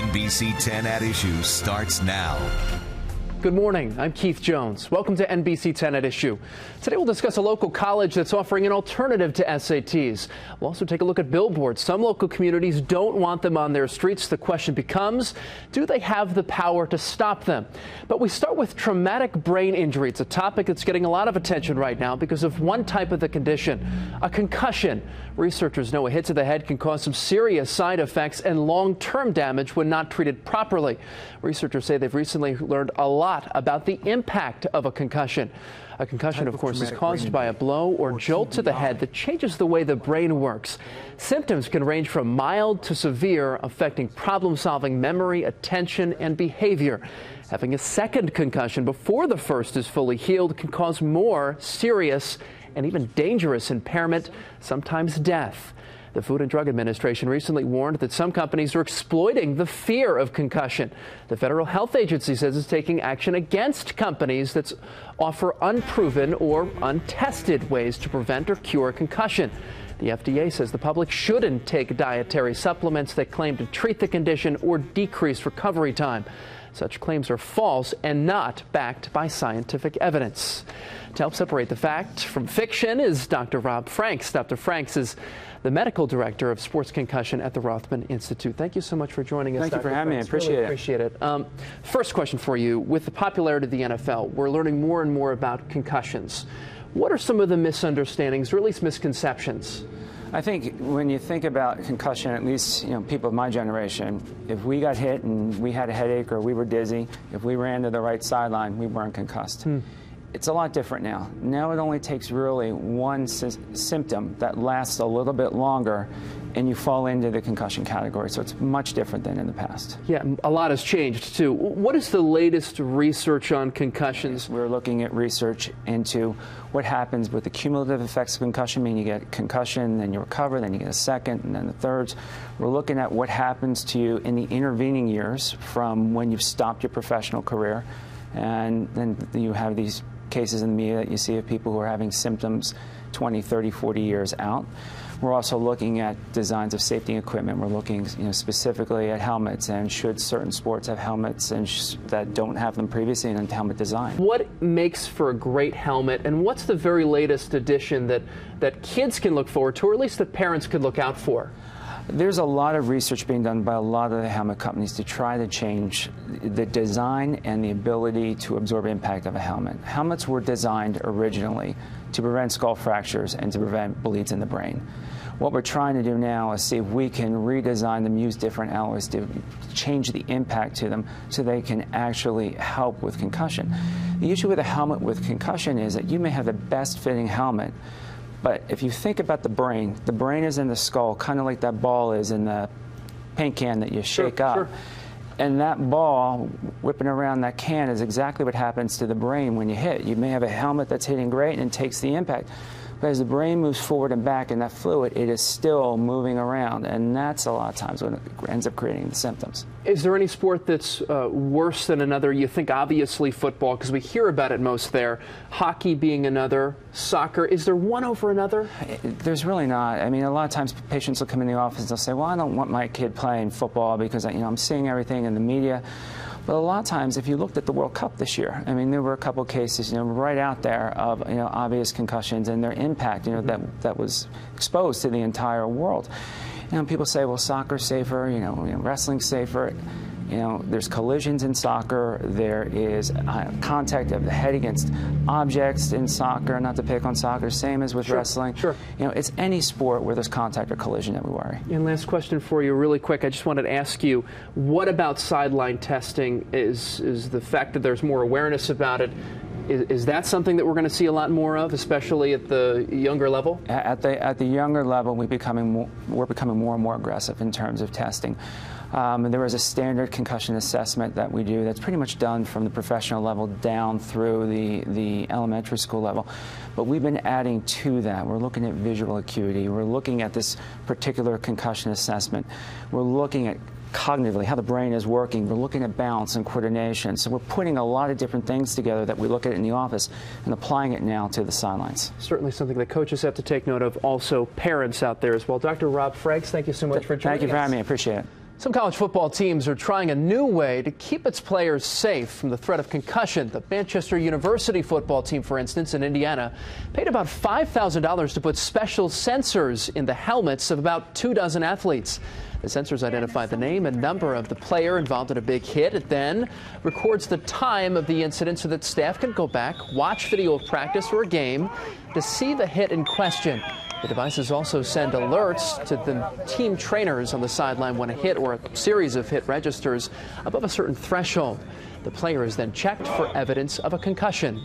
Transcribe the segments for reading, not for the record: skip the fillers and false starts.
NBC 10 at Issue starts now. Good morning. I'm Keith Jones. Welcome to NBC 10 at Issue. Today we'll discuss a local college that's offering an alternative to SATs. We'll also take a look at billboards. Some local communities don't want them on their streets. The question becomes, do they have the power to stop them? But we start with traumatic brain injury. It's a topic that's getting a lot of attention right now because of one type of the condition, a concussion. Researchers know a hit to the head can cause some serious side effects and long-term damage when not treated properly. Researchers say they've recently learned a lot about the impact of a concussion. A concussion, of course, is caused by a blow or jolt to the head that changes the way the brain works. Symptoms can range from mild to severe, affecting problem-solving, memory, attention, and behavior. Having a second concussion before the first is fully healed can cause more serious and even dangerous impairment, sometimes death. The Food and Drug Administration recently warned that some companies are exploiting the fear of concussion. The Federal Health Agency says it's taking action against companies that offer unproven or untested ways to prevent or cure concussion. The FDA says the public shouldn't take dietary supplements that claim to treat the condition or decrease recovery time. Such claims are false and not backed by scientific evidence. To help separate the fact from fiction is Dr. Rob Franks. Dr. Franks is the medical director of sports concussion at the Rothman Institute. Thank you so much for joining us. Thank you for having me. I appreciate it. First question for you. With the popularity of the NFL, we're learning more and more about concussions. What are some of the misunderstandings, or at least misconceptions? I think when you think about concussion, at least people of my generation, if we got hit and we had a headache or we were dizzy, if we ran to the right sideline, we weren't concussed. It's a lot different now. Now it only takes really one symptom that lasts a little bit longer and you fall into the concussion category. So it's much different than in the past. Yeah, a lot has changed too. What is the latest research on concussions? We're looking at research into what happens with the cumulative effects of concussion, meaning you get concussion, then you recover, then you get a second, and then the third. We're looking at what happens to you in the intervening years from when you've stopped your professional career, and then you have these cases in the media that you see of people who are having symptoms 20, 30, 40 years out. We're also looking at designs of safety equipment. We're looking specifically at helmets, and should certain sports have helmets and that don't have them previously, and helmet design. What makes for a great helmet, and what's the very latest addition that kids can look forward to, or at least that parents could look out for? There's a lot of research being done by a lot of the helmet companies to try to change the design and the ability to absorb impact of a helmet. Helmets were designed originally to prevent skull fractures and to prevent bleeds in the brain. What we're trying to do now is see if we can redesign them, use different alloys to change the impact to them so they can actually help with concussion. The issue with a helmet with concussion is that you may have the best fitting helmet, but if you think about the brain is in the skull, kind of like that ball is in the paint can that you shake up. Sure. And that ball whipping around that can is exactly what happens to the brain when you hit. You may have a helmet that's hitting great and takes the impact. But as the brain moves forward and back in that fluid, it is still moving around, and that's a lot of times when it ends up creating the symptoms. Is there any sport that's worse than another? You think obviously football, because we hear about it most there. Hockey being another. Soccer. Is there one over another? There's really not. I mean, a lot of times patients will come in the office and they'll say, well, I don't want my kid playing football because I'm seeing everything in the media. But a lot of times, if you looked at the World Cup this year, I mean, there were a couple of cases, right out there of, obvious concussions and their impact, that was exposed to the entire world. People say, well, soccer's safer, wrestling's safer. There's collisions in soccer. There is contact of the head against objects in soccer, not to pick on soccer, same as with wrestling. Sure. It's any sport where there's contact or collision that we worry. And last question for you, really quick. I just wanted to ask you, what about sideline testing? Is the fact that there's more awareness about it, is that something that we're going to see a lot more of, especially at the younger level? At the younger level, we're becoming more and more aggressive in terms of testing. There is a standard concussion assessment that we do that's pretty much done from the professional level down through the elementary school level. But we've been adding to that. We're looking at visual acuity. We're looking at this particular concussion assessment. We're looking at cognitively how the brain is working. We're looking at balance and coordination. So we're putting a lot of different things together that we look at in the office and applying it now to the sidelines. Certainly something that coaches have to take note of, also parents out there as well. Dr. Rob Franks, thank you so much for joining us. Thank you for having me. I appreciate it. Some college football teams are trying a new way to keep its players safe from the threat of concussion. The Manchester University football team, for instance, in Indiana, paid about $5,000 to put special sensors in the helmets of about 24 athletes. The sensors identify the name and number of the player involved in a big hit. It then records the time of the incident so that staff can go back, watch video of practice or a game to see the hit in question. The devices also send alerts to the team trainers on the sideline when a hit or a series of hit registers above a certain threshold. The player is then checked for evidence of a concussion.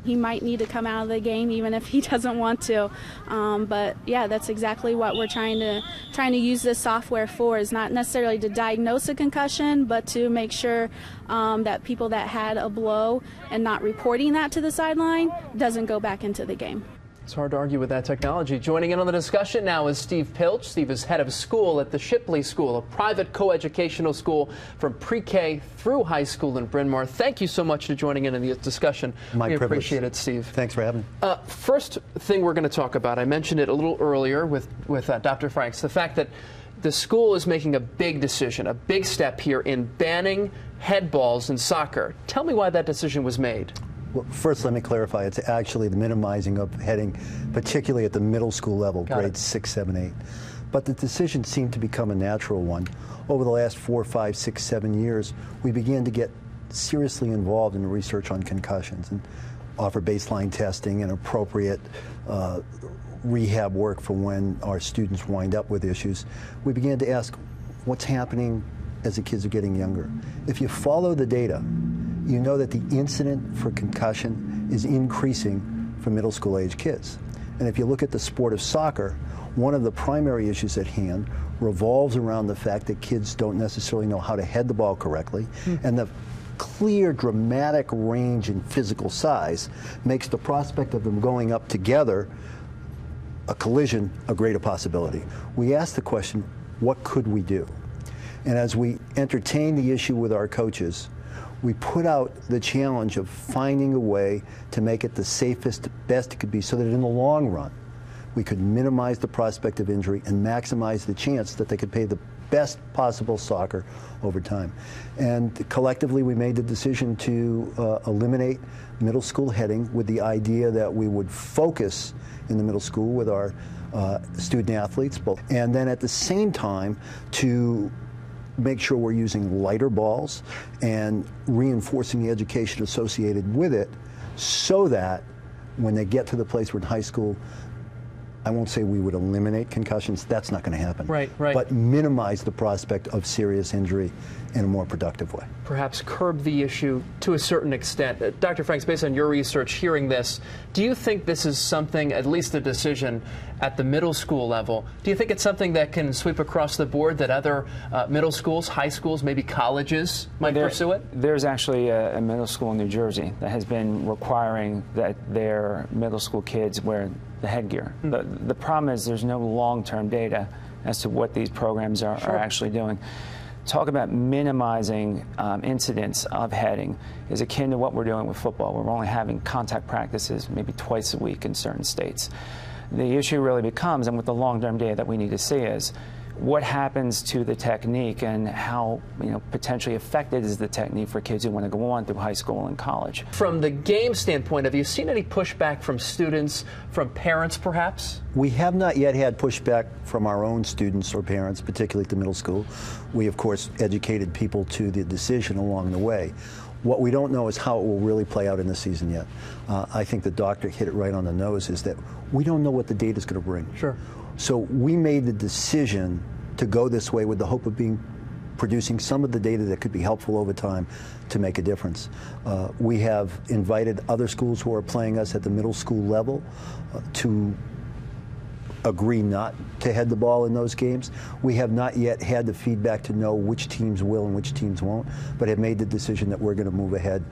He might need to come out of the game even if he doesn't want to. But yeah, that's exactly what we're trying to use this software for, is not necessarily to diagnose a concussion, but to make sure that people that had a blow and not reporting that to the sideline doesn't go back into the game. It's hard to argue with that technology. Joining in on the discussion now is Steve PILTCH. Steve is head of school at the SHIPLEY School, a private coeducational school from pre-K through high school in Bryn Mawr. Thank you so much for joining in the discussion. My privilege. We appreciate it, Steve. Thanks for having me. First thing we're going to talk about, I mentioned it a little earlier with Dr. Franks, the fact that the school is making a big decision, a big step here in banning head balls in soccer. Tell me why that decision was made. Well, first, let me clarify. It's actually the minimizing of heading, particularly at the middle school level, grades 6, 7, 8. But the decision seemed to become a natural one. Over the last 4, 5, 6, 7 years, we began to get seriously involved in the research on concussions and offer baseline testing and appropriate rehab work for when our students wind up with issues. We began to ask, what's happening as the kids are getting younger? If you follow the data, you know that the incident for concussion is increasing for middle school age kids. And if you look at the sport of soccer, one of the primary issues at hand revolves around the fact that kids don't necessarily know how to head the ball correctly, and the clear, dramatic range in physical size makes the prospect of them going up together, a collision, a greater possibility. We asked the question, what could we do? And as we entertained the issue with our coaches, we put out the challenge of finding a way to make it the safest, best it could be, so that in the long run, we could minimize the prospect of injury and maximize the chance that they could play the best possible soccer over time. And collectively, we made the decision to eliminate middle school heading with the idea that we would focus in the middle school with our student athletes, and then at the same time to make sure we're using lighter balls and reinforcing the education associated with it, so that when they get to the place where in high school, I won't say we would eliminate concussions, that's not going to happen. Right. But minimize the prospect of serious injury in a more productive way. Perhaps curb the issue to a certain extent. Dr. Franks, based on your research, hearing this, do you think this is something, at least a decision at the middle school level, do you think it's something that can sweep across the board, that other middle schools, high schools, maybe colleges might pursue it? There's actually a middle school in New Jersey that has been requiring that their middle school kids wear the headgear. The problem is there's no long-term data as to what these programs are actually doing. Talk about minimizing incidents of heading is akin to what we're doing with football. We're only having contact practices maybe twice a week in certain states. The issue really becomes, and with the long-term data that we need to see, is what happens to the technique and how potentially effective is the technique for kids who want to go on through high school and college. From the game standpoint, have you seen any pushback from students, from parents perhaps? We have not yet had pushback from our own students or parents, particularly at the middle school. We, of course, educated people to the decision along the way. What we don't know is how it will really play out in the season yet. I think the doctor hit it right on the nose, is that we don't know what the data is going to bring. Sure. So we made the decision to go this way with the hope of producing some of the data that could be helpful over time to make a difference. We have invited other schools who are playing us at the middle school level to agree not to head the ball in those games. We have not yet had the feedback to know which teams will and which teams won't, but have made the decision that we're going to move ahead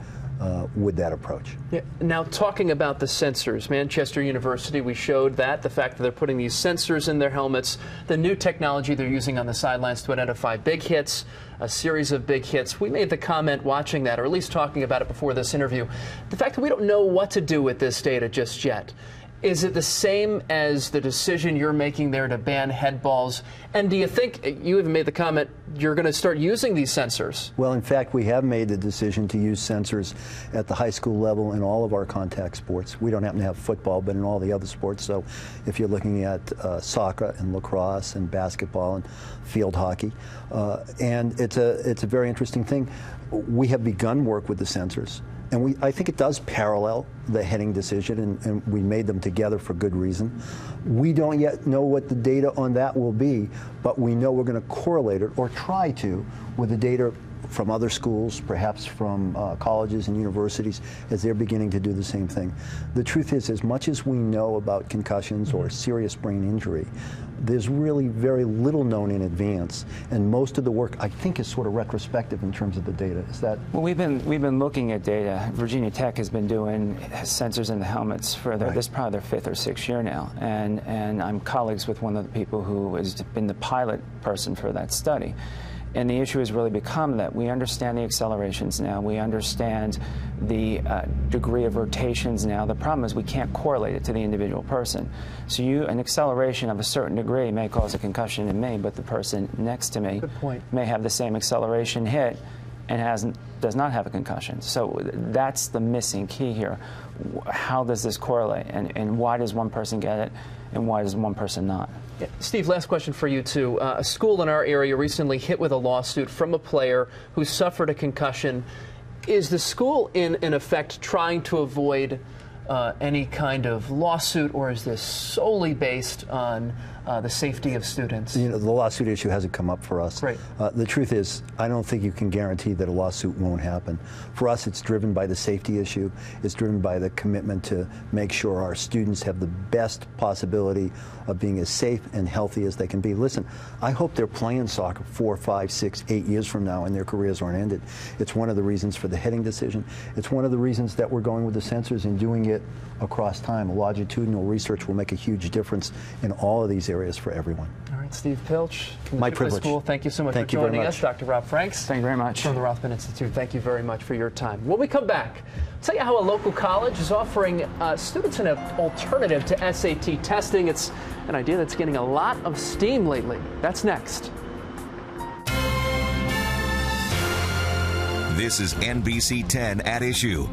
with that approach. Yeah. Now, talking about the sensors, Manchester University, we showed that, the fact that they're putting these sensors in their helmets, the new technology they're using on the sidelines to identify big hits, a series of big hits. We made the comment watching that, or at least talking about it before this interview, the fact that we don't know what to do with this data just yet. Is it the same as the decision you're making there to ban head balls? And do you think, you even made the comment, you're going to start using these sensors? Well, in fact, we have made the decision to use sensors at the high school level in all of our contact sports. We don't happen to have football, but in all the other sports. So if you're looking at soccer and lacrosse and basketball and field hockey, and it's a very interesting thing. We have begun work with the sensors. And I think it does parallel the heading decision, and we made them together for good reason. We don't yet know what the data on that will be, but we know we're going to correlate it, or try to, with the data from other schools, perhaps from colleges and universities, as they're beginning to do the same thing. The truth is, as much as we know about concussions or serious brain injury, there's really very little known in advance, and most of the work, I think, is sort of retrospective in terms of the data. Is that? Well, we've been looking at data. Virginia Tech has been doing sensors in the helmets for this is probably their 5th or 6th year now, and I'm colleagues with one of the people who has been the pilot person for that study. And the issue has really become that we understand the accelerations now. We understand the degree of rotations now. The problem is we can't correlate it to the individual person. So an acceleration of a certain degree may cause a concussion in me, but the person next to me may have the same acceleration hit and does not have a concussion. So that's the missing key here. How does this correlate? And why does one person get it and why does one person not? Yeah. Steve, last question for you, too. A school in our area recently hit with a lawsuit from a player who suffered a concussion. Is the school, in effect, trying to avoid any kind of lawsuit, or is this solely based on the safety of students? You know, the lawsuit issue hasn't come up for us. Right. The truth is, I don't think you can guarantee that a lawsuit won't happen. For us, it's driven by the safety issue. It's driven by the commitment to make sure our students have the best possibility of being as safe and healthy as they can be. Listen, I hope they're playing soccer 4, 5, 6, 8 years from now and their careers aren't ended. It's one of the reasons for the heading decision. It's one of the reasons that we're going with the sensors and doing it across time. Longitudinal research will make a huge difference in all of these areas for everyone. All right, Steve Piltch from the My SHIPLEY privilege. School. Thank you so much Thank for you very joining much. us. Dr. Rob Franks. Thank you very much. From the Rothman Institute. Thank you very much for your time. When we come back, I'll tell you how a local college is offering students an alternative to SAT testing. It's an idea that's getting a lot of steam lately. That's next. This is NBC 10 at Issue.